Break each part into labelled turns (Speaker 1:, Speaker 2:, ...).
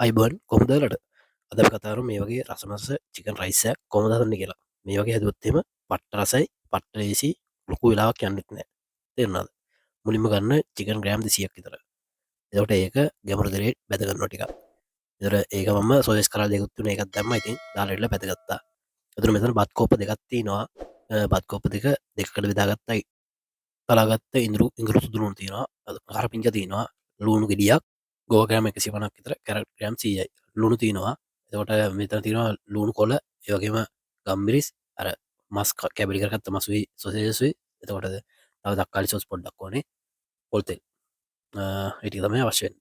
Speaker 1: අයිබන් කොමදලට අද කතාරු මේ වගේ රසමස චිකන් රයිසෑ කොමදන්න කියලා මේ වගේ හැදුවත්තෙම පට්ට රසයි පට්ටලේසි ලොකු වෙලාක් යන්නෙත් නෑ තෙරනාද මුලින්ම ගන්න චිකන් ග්‍රෑම් දෙසියක් විතර එතට ඒක ගැමරදරේ බැදගන්න ටික දර ඒක ම සොස් කර දෙකුත්තුන එකත් දැම්ම ඉතින් දාලෙල්ල පැතගත්තා ඇතුර මෙතන බත්කෝප දෙගත්ති නවා බත්කෝප දෙක දෙකට විදාගත්තයි තලාගත්ත ඉංගරු සුදුරුන් තියෙනවා හර පිංච තියෙනවා ලූුණු ගෙඩියක් ගෝගෑම එකසි පනක් විතර කැරට ග්‍රම් සීයයි ලුණු තියෙනවා එතකොට මෙතන තියෙනවා ලූුණු කොල ඒවගේම ගම්බිරිස් අර මස් කැබිලි කරගත්ත මසුයි සොසේසුයි එතකොටද තව දක්කාලි සොස් පොඩ්ඩක් ඕනේ පොල්තෙල් ඉටි තමයි අවශ්‍යයෙන්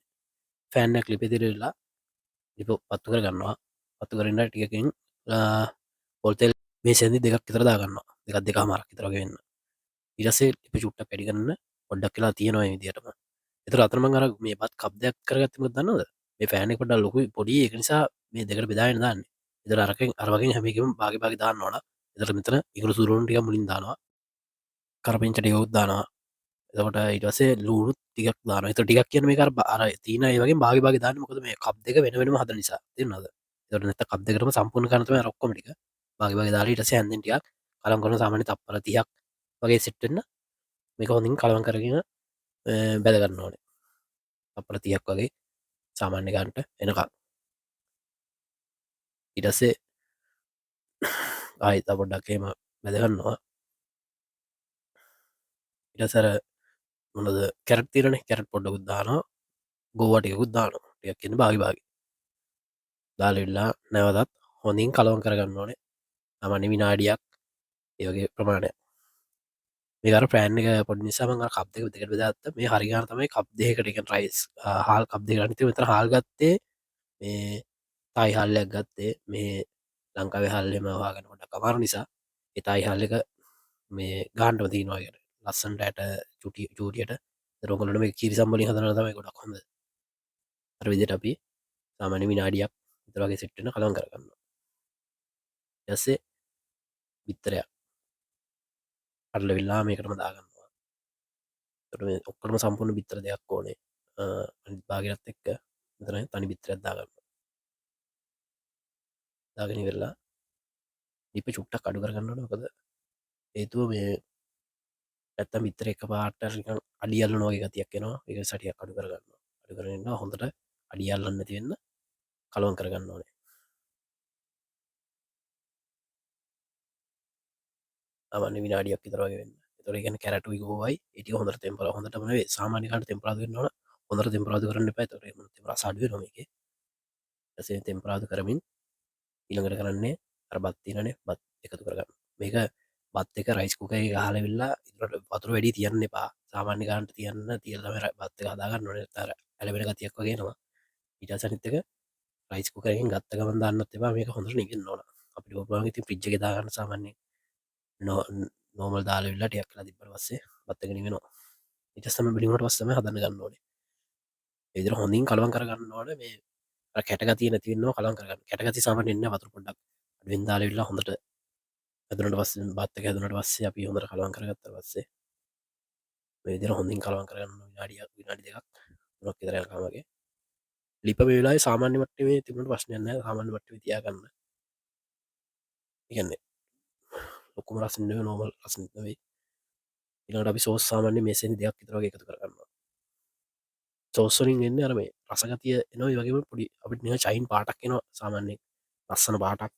Speaker 1: ෆෑන්න කලිපෙතිරලා ලිප පත්තු කර ගන්නවා පත්තු කරන්න ටියකින් පොල්තෙල් මේ සැදි දෙකක් විතරදාගන්න දෙකක් දෙක මාරක් විතරගන්න ඉරසේ ලිප චුට්ට පැඩිගන්න පොඩ්ඩක් කියලා තියෙනවා විදිටම එතර අතරම අර මේ පත් කබ්දයක් කරගත්තම දන්නද මේ පෑනෙ පොඩ ලොකු පොඩි එක නිසා මේ දෙකට බෙදායෙන් දන්න එතර අරකෙන් අරවගේ හැමිකම භාග දාන්න ඕන එතර මෙතන ඉගුරු සුරුන්ටිය මුලින් දානවා කරපිංචට යොත් දානවා එතකොට ඉටසේ ලූුණු ටික් දාන එත ටික් කියන මේ කර අර තින ඒවගේ භාග දාන්න මොකද මේ කබ් දෙක වෙනම හද නිසා තින්නද එතට නැත කබ් දෙකරම සම්පූර්ණ කරනතම රොක්කොමටික භාග දාලට සෑන්දටියක් කලම් කරන සාමාන්‍ය තප්පල තියක් වගේ සිට්ටන්න මේක හොඳින් කළවන් කරගෙන බැදගන්න ඕනේ අපල තියක් වගේ සාමාන්‍යකන්ට එනකා ඉටස්සේ ආයිත පොඩ්ඩක්කේම බැදගන්නවා ඉටසර මොනද කැරත් තිරන කැරට පොඩ්ඩ උද්දානවා ගෝවටියකුත් දාන ටියක් කියන්න භාගි දාලඉල්ලා නැවදත් හොඳින් කලවන් කරගන්න ඕනේ අමනි විනාඩියක් ඒවගේ ප්‍රමාණය මේකර ප්‍රෑන් එක පොඩ නිසාම කප්දක දෙකට දත්ත මේ හරිගාන තමයි කප් දෙකටක රයිස් හල් කප් දෙක ගනිත මෙතර හල්ගත්තේ මේ තයි හල්ලයක් ගත්තේ මේ ලංකාව හල්ලෙම වාගෙන ොට කමර නිසා එතයි හල්ල එක මේ ගාන්ටව තිීනවාගෙන ලස්සන්ට ඇට චුටි චූටියට රොකලට මේ කිරි සම්බලි හදන තම ගොඩක් හොඳ විදිට අපි සාමනි විනාඩියක් විතරගේ සිට්ටන කළන් කරගන්න යස්සේ විත්තරයක් අරල වෙල්ලා මේකටම දාගන්නවා ඔක්කටම සම්පූර්ණ බිත්තර දෙයක් ඕනේ භාගරත් එක්ක මෙතන තනි බිත්තරයක් දාගන්න දාගෙන වෙල්ලා ලිප චුට්ටක් අඩු කරගන්නට මොකද ඒතුව මේ ඇත්ත මිතර එක පාට අඩියල්ල නොගේ ගතියක් එනවා එක සටියක් අඩු කරගන්න අඩු කරන්න හොඳට අඩියල්ලන්න තියන්න කලවන් කරගන්න ඕනේ අමන්න විනාඩියක් විතරගන්න තොරගෙන කැරට ගෝවයි ඉට හොඳ තෙම්පල හොඳට මනේ සාමානිකට තෙම්පරාදන්න හොඳට තෙම්පරාද කරන්න පැ සාඩුව නොම එක සේ තෙම්පරාද කරමින් ඉළඟට කරන්නේ අර බත්තිනනේ බත් එකතු කරගන්න මේක බත් එක රයිස්කුකයි හල වෙල්ලා ඉරට පතුර වැඩි තියන්න එපා සාමාන්‍යකාන්ට තියන්න තියල්ලම බත්ත හදාගන්න නොන තර ඇලබෙන ගතියක් වගේනවා ඉට සනිත්තක රයිස්කුකරෙන් ගත්තකම දන්න එවා මේක හොඳර නිගෙන් නොන අපි ඔපගේ පිච්චක දාගන්න සාමන්නේ නෝමල් දාල වෙල්ලා ටියක් කලා තිබට වස්සේ බත්තගෙන වෙනවා ඉටස්සම බිලිමට වස්සම හදන්න ගන්න ඕනේ එදිර හොඳින් කළුවන් කරගන්න ඕන මේ කැටගති නැතිවන්න කලන් කරගන්න කැටගති සාමට එන්න වතුර පොඩක් වෙන්දාල වෙල්ලා හොඳට ඇදනට පස්ස බත්තක ඇදනට පස්සේ අපි හොඳර කළුවන් කරගත්ත පස්සේ විදිර හොඳින් කළුවන් කරගන්න නාඩිය විනාඩි දෙකක් නොක් තරයකාමගේ ලිප වෙලා සාමාන්‍ය මටේ තිබට ප්‍රශ්නයන්න සාමාන්‍ය මට තියාගන්න ඉගන්නේ ලොකුම රසන්න නෝමල් රසනවේ ඉට අපි සෝස් සාමාන්‍ය මේසනි දෙයක් විතරගේ එකතු කරගන්න සෝස්සරින් එන්න අරමේ රසගතිය එනවා වගේ පොඩි අපිට නිය චයින් පාටක් එනවා සාමාන්‍යෙන් ලස්සන පාටක්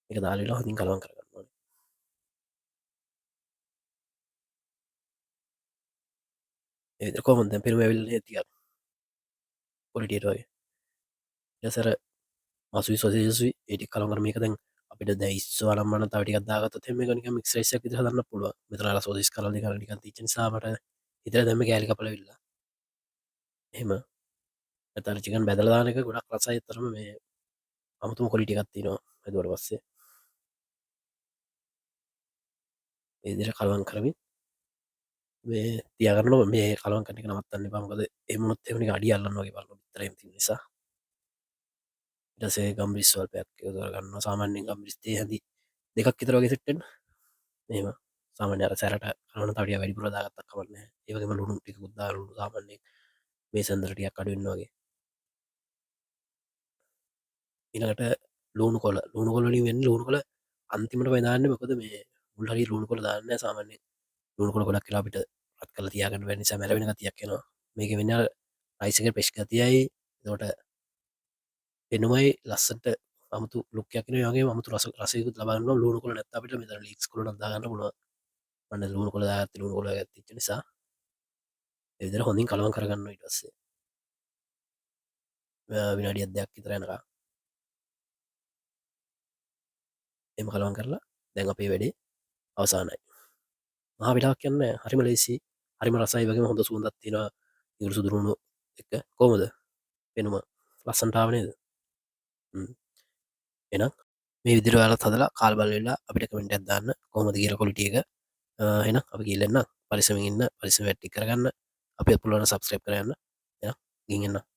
Speaker 1: එක දාලලා හොඳින් කලවන් කරගන්න ඒකොමොද පිරුම ඇවිල් තිය පොලිටේටගේ යසර මසුයි සොසේසුයි ඒටි කළගර මේක දැන් අපිට දැයිස්වාලම්මන තවටික දාගත තෙම ගනික මික්ස්‍රේසක් හදන්න පුළුව මෙතර සෝදිස් කරල කරනික තිචසාමට ඉතර දැම ගෑලි කපලවිල්ලා එහෙම ඇතර්චිකන් බැදලදානක ගොඩක් රසයි තරම මේ අමුතුම කොලිටිකත්ති නවා ඇදුවට පස්සේ ඒදිර කලවන් කරමින් මේ තියගරන මේ කලවන් කනක නමත්තන්න පමකද එමුණොත් එමනි අඩිය අල්ලන්නගේ බලන්න තරම නිසා ටසේ ගම්බිස්වල්පයක් යොදරගන්න සාමාන්‍යෙන් ගම්බිස්තේ හැදි දෙකක් ඉතරගේ සිට්ටෙන් ඒම සාමාන්‍යර සැරට කලන තටිය වැඩිපුර දාගත්තක් කවන්න ඒවගේම ලුණු ටික උද්දාරු සාමන්නේ මේ සන්දරටියක් අඩුවෙන් වගේ ඊළඟට ලුණු කොළ වලින් වෙන්නේ ලුණු කොළ අන්තිමට දාන්නේ මොකද මේ මුල් හරිය ලුණු කොළ දාන්නේ නැහැ සාමාන්‍යයෙන් ලුණු කොළ ගොඩක් වෙලා අපිට රත් කරලා තියාගන්න බැරි නිසා මැරෙන ගතියක් එනවා මේක වෙන්නේ රයිස් එකේ ප්‍රෙෂ් ගතියයි එතකොට පෙනුමයි ලස්සනට අමුතු ලුක් එකක් එනවා ඒ වගේම අමුතු රසයකුත් ලබා ගන්නවා ලුණු කොළ නැත්නම් අපිට මෙතන ලීක්ස් කොළ නම් දාගන්න පුළුවන් මම ලුණු කොළ දාගත්තේ ලුණු කොළ ගත්ත නිසා ඒ විදිහට හොඳින් කලවම් කරගන්නවා ඊට පස්සේ විනාඩියක් දෙකක් විතර යනකම් එම කලවම් කරලා දැන් අපේ වැඩේ අවසානයි මහා විලාක් කියන්නේ හරිම ලේසි හරිම රසයි වගේම හොඳ සුවඳක් තියෙනවා ඉවුරු සුදුරුණු එක කොහමද පෙනුම ලස්සනට ආව නේද එහෙනම් මේ විදිහට ඔයාලත් හදලා කාල් බලලා අපිට කමෙන්ට් එකක් දාන්න කොහොමද කියලා ක්වොලිටි එක එහෙනම් අපි ගිහින් එන්න පරිස්සමෙන් ඉන්න පරිස්සම වැටි කරගන්න අපිත් පුළුවන් සබ්ස්ක්‍රයිබ් කරගන්න එහෙනම් ගිහින් එන්න